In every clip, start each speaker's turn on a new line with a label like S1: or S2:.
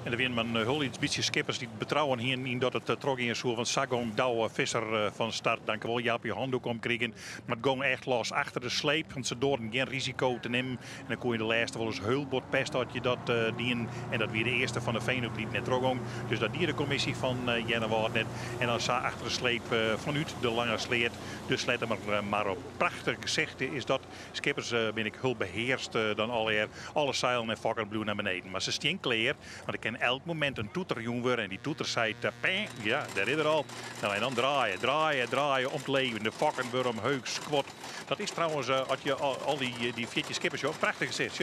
S1: En er zijn men heel iets beetje skippers die betrouwen hier in dat het trok in zo van Sagon Douwe Visser van start. Dank wel Jaap je handdoek omkrijgen. Maar het ging echt los achter de sleep. Want ze door geen risico te nemen. En dan kon je de laatste wel eens heulbord pest dat je dat dien. En dat weer de eerste van de Veenhoek liep net trok. Dus dat die de commissie van Jennewaard net. En dan zag achter de sleep vanuit de lange sleet. Dus let er maar op. Prachtig gezegd is dat. Skippers ben ik heel beheerst dan alle zeilen en fokken naar beneden. Maar ze staan klaar. Want ik kan elk moment een toeter jongen en die toeter zei ja, daar is er al. Nou, en dan draaien om het leven. De fokken weer omhoog, squat. Dat is trouwens, als je al die 14 skippers, joh, prachtig gezegd.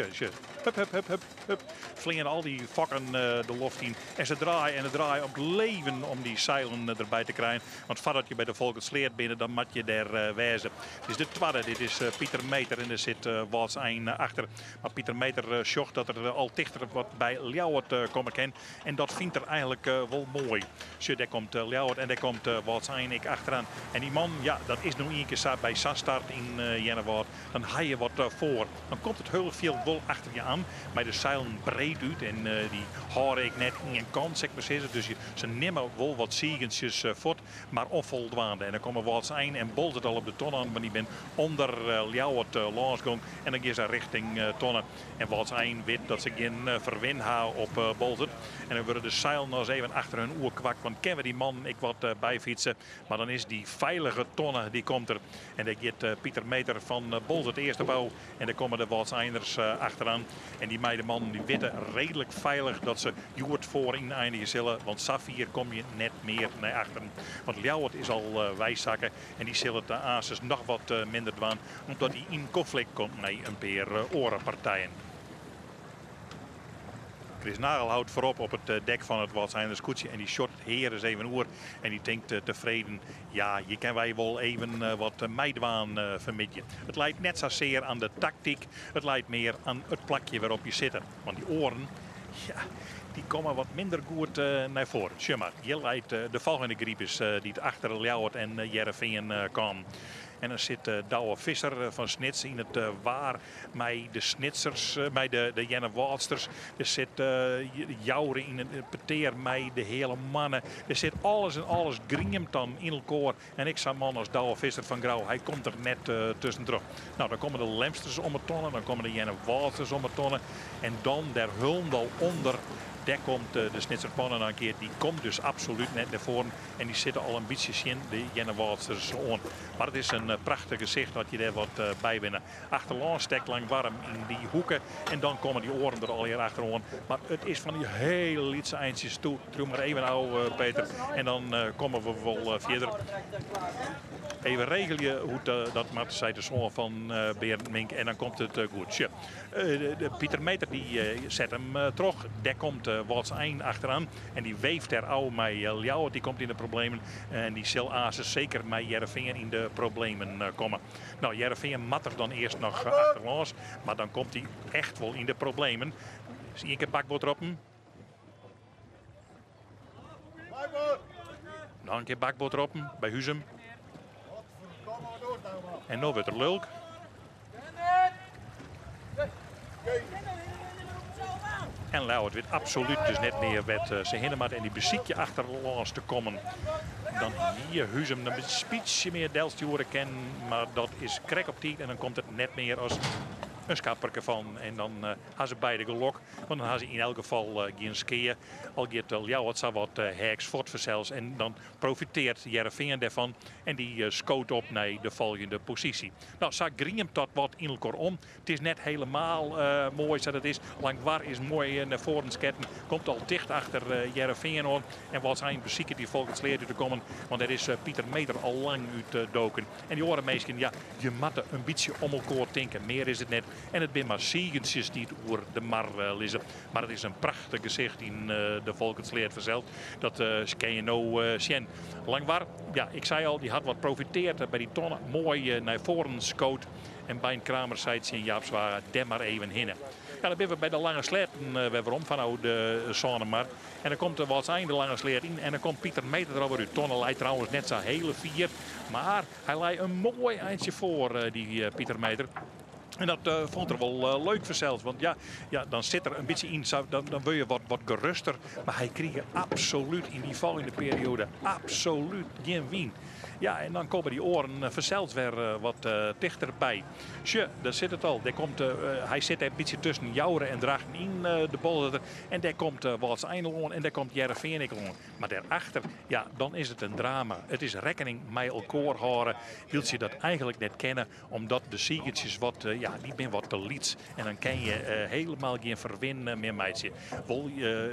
S1: Hup. Vlingen al die fokken de loft in. En ze draaien om het leven om die zeilen erbij te krijgen. Want voordat je bij de Volkensleert binnen, dan moet je daar wijzen. Het is de tweede, dit is Pieter Meter en er zit Wals 1 achter. Maar Pieter Meter zocht dat er al dichter wat bij Ljouwert komen kan. En dat vindt er eigenlijk wel mooi. Zo, daar komt Ljouwert en daar komt Wals 1 ik achteraan. En die man, ja, dat is nog een keer bij Sastart in Jennewaard. Dan ga je wat voor. Dan komt het heel veel wol achter je aan. Maar de zeilen breed uit en die hoor ik net in een kant, zeg maar zeggen. Dus ze nemen wel wat ziegentjes voort, maar onvoldoende. En dan komen Wals 1 en bolt het al op de ton aan. Maar die ben onder Ljouwert langsgang. En dan gaan ze richting tonnen. En Wals 1 weet dat ze geen verwin houden op Bolzert. En dan worden de zeilen nog eens even achter hun oer kwak. Want kennen we die man, ik wat bijfietsen. Maar dan is die veilige tonne, die komt er. En dan gaat Pieter Meter van Bolzert eerste bouw. En dan komen de Wals 1ers achteraan. En die meidenman die weten redelijk veilig dat ze Joert voor in eindigen zullen. Want Safir kom je net meer naar achteren. Want Ljouwert is al wijszakken. En die zullen de Aces nog wat minder doen. Omdat hij in conflict komt met een paar orenpartijen. Chris Nagel houdt voorop op het dek van het Wals 1ers koetsje. En die short heer is even oer. En die denkt tevreden. Ja, je kan wij wel even wat meidwaan vermidden. Het lijkt net zozeer aan de tactiek. Het lijkt meer aan het plakje waarop je zit. Want die oren, ja, die komen wat minder goed naar voren. Schummer, je leidt de volgende griep is die het achter Ljouwert en Jereveen kan. En dan zit Douwe Visser van Snits in het waar. Met de Snitsers, met de Jennewaardsters. Er zit Jouren in het peteer met de hele mannen. Er zit alles en alles griemt dan in elkaar. En ik zou man als Douwe Visser van Grauw. Hij komt er net tussen terug. Nou, dan komen de Lemsters om het tonnen. Dan komen de Jennewaardsters om het tonnen. En dan der Hulmdal onder. Daar komt de Snitserpannen een keer. Die komt dus absoluut net naar voren. En die zitten al een beetje in de Jennewaardsters on. Maar het is een prachtig gezicht dat je daar wat bij winnen. Achterlaan stekt lang warm in die hoeken. En dan komen die oren er al hier achterom. Maar het is van die hele lietse eindjes toe. Doe maar even nou, Peter. En dan komen we wel verder. Even regel je hoe dat maar zei de zoon van Berend Mink. En dan komt het goed. Ja. Pieter Meter die zet hem terug. Daar komt Wals 1 achteraan. En die weeft er oude met Ljouwert. Die komt in de problemen. En die zal Azen zeker met Jereveen in de problemen komen. Nou, Jereveen mat er dan eerst nog achterlangs. Maar dan komt hij echt wel in de problemen. Zie ik een bakboot erop? Nog een keer bakboot erop bij Huzum. En nu wordt er lulk. En Ljouwert weet absoluut dus net meer met zijn hindermaat en die beziekje achterlangs te komen. Dan hier Huzum een beetje meer Delstjoren kennen, maar dat is krek op 10 en dan komt het net meer als een schapperke van. En dan gaan ze beide gelok. Want dan gaan ze in elk geval geen skiën. Al gaat Ljouwert zo wat heks voortverzels. En dan profiteert Jereveen daarvan. En die scoot op naar de volgende positie. Nou, zo griemt dat wat in elkaar om. Het is net helemaal mooi zoals het is. Langwar is mooi naar voren sketten. Komt al dicht achter Jereveen aan. En wat zijn bezieken die volgens leert te komen. Want er is Pieter Meter al lang uit doken. En die oren meestal, ja, je moet een beetje om elkaar denken. Meer is het net. En het zijn maar ziegentjes die het over de mar lezen. Maar het is een prachtig gezicht in de Volkensleert verzeld. Dat kan je nou zien. Langwar, ja, ik zei al, die had wat profiteerd bij die tonnen. Mooi naar voren scoot. En bij een Kramer zei het in Jaapswagen, dem maar even hinnen. Ja, dan zijn we bij de lange sletten weer om van de Sonnemar. En dan komt er Wals 1 de lange sleet in. En dan komt Pieter Meter erover. De tonnen leidt trouwens net zo hele vier. Maar hij leidt een mooi eindje voor, die Pieter Meter. En dat vond er wel leuk vanzelf. Want ja, dan zit er een beetje in, dan wil je wat geruster. Maar hij kreeg absoluut in die volgende periode absoluut geen win. Ja, en dan komen die oren vanzelf weer wat dichterbij. Tje, daar zit het al. Hij zit een beetje tussen Jouren en Drachten in de bol. En daar komt Wals Eindel en daar komt Jereveen on. Maar daarachter, ja, dan is het een drama. Het is rekening met elkaar houden. Wil je dat eigenlijk net kennen, omdat de siegertjes die ben wat te liets. En dan kan je helemaal geen verwinnen meer meidje.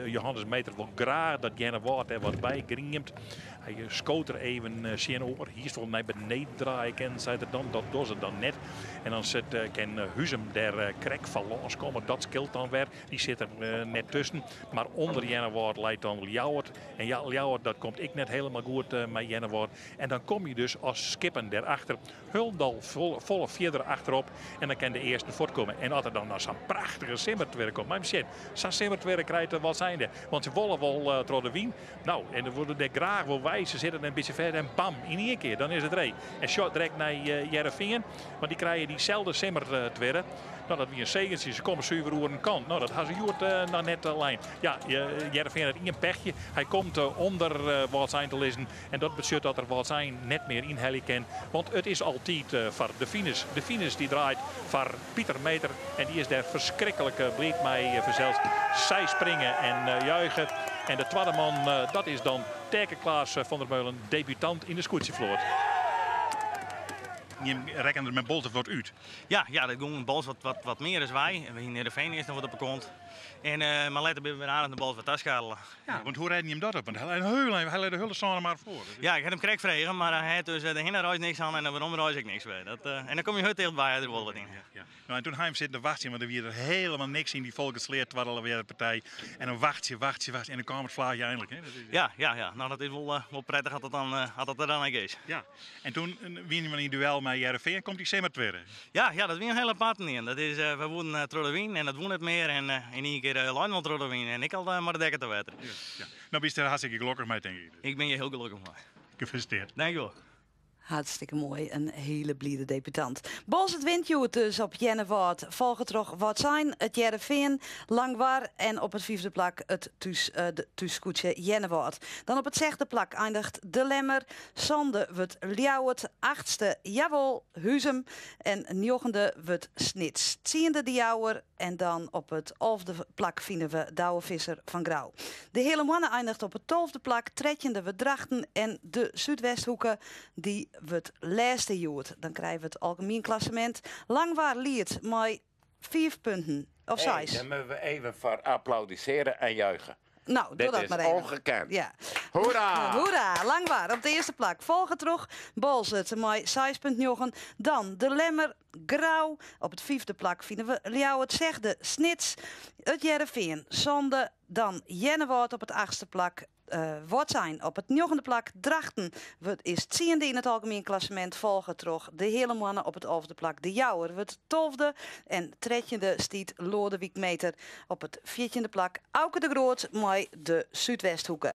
S1: Johannes Meter wil graag dat gerne wordt en wat bijgriemt. Hij scoot er even zien over. Hier stond naar beneden draaien. En zei het dan, dat doet ze dan net. En dan zit Ken Huzem der krek van loskomen. Dat scheelt dan weer. Die zit er net tussen. Maar onder Jennewoord leidt dan Ljouwert. En ja, Ljouwert, dat komt ik net helemaal goed met Jennewoord. En dan kom je dus als skippen daarachter. Huldal volle vierde achterop. En dan kan de eerste voortkomen. En als er dan naar zo'n prachtige simmertwerk komt. Maar shit, zo'n simmertwerk krijgt wat zijn er. Want ze willen wel door de wien. Nou, en dan worden er graag wel wij. Ze zitten een beetje verder en bam, in één keer. Dan is het ree. En shot direct naar Jereveen. Want die krijgen diezelfde simmertwerk. Nou, dat wie een zegentje. Ze komen zuiver over een kant. Nou, dat had ze joert naar net de lijn. Ja, Jereveen had een pechje. Hij komt onder Walsijn te lezen. En dat betekent dat er Walsijn net meer in heli kan. Want het is altijd voor de finish. De finish die draait voor Pieter Meter. En die is daar verschrikkelijk bleek mee verzeld. Zij springen en juichen. En de tweede man, dat is dan Terke Klaas van der Meulen, debutant in de scootjevloot. Je rekent er met Bols wat uit.
S2: Ja, dat ging Bols wat meer is wij. We in Heerenveen eerst nog wat op de kont. En maar later ben we weer aan de Bols wat afschadelen.
S1: Ja, want hoe rijden je hem dat op? Want hij leidt de hele samen maar voor.
S2: Ja, ik heb hem krek vregen, maar hij had dus de hinderreis niks aan en de romreis ik niks bij. En dan kom je heel dichtbij er wel wat in.
S1: Ja. Nou, en toen hij hem zit te wachten, want er weer er helemaal niks in die volksleer terwijl weer de partij. En dan wacht je. En dan kwam het vlaagje eindelijk. Hè?
S2: Ja. Nou, dat is wel prettig had het er dan aan is.
S1: Ja. En toen wien we in duel met Jereveen en komt die simmer tweede.
S2: Ja, dat was een hele paard in. Dat is, we woonden Trollewien en dat woont het meer. En in één keer Lionel Trollewien en ik al maar de dekker te weten.
S1: Ja. Nou, ben je er hartstikke gelukkig mee, denk ik.
S2: Ik ben je heel gelukkig mee.
S1: Gefeliciteerd.
S2: Dank je wel.
S3: Hartstikke mooi, een hele blide debutant. Bols het windjoet dus op Jennewoord. Volgen terug wat zijn het Jereveen, Langwar en op het vijfde plak het thuiskoetje Jennewoord. Dan op het zesde plak eindigt De Lemmer, Zonde wordt Ljouwert, achtste Jawel Huzem en negende wordt Snits. Tiende de Jouwer en dan op het 11e plak vinden we Douwe Visser van Grauw. De hele mannen eindigt op het 12e plak, trekkende we Drachten en de Zuidwesthoeken die wordt laatste joert. Dan krijgen we het algemeen klassement. Langwaar liet maar 5 punten. Of 6.
S4: Dan moeten we even voor applaudisseren en juichen.
S3: Nou, doe dat maar even.
S4: Ongekend.
S3: Ja.
S4: Hoera!
S3: Hoera, Langwaar op de eerste plak. Volgen terug, Bolzet met 6,9. Dan De Lemmer, Grauw. Op het vijfde plak vinden we Ljouwert, Zegde, Snits. Het Jereveen, Zonde. Dan Jennewoord op het achtste plak. Wortzijn op het negende plak. Drachten is tiende in het algemeen klassement. Volgen terug de hele mannen op het 11e plak. De Jouwer wordt 12e. En trettende stiet Lodewijk Meter op het 14e plak. Auke de Groot met de Zuidwesthoeken.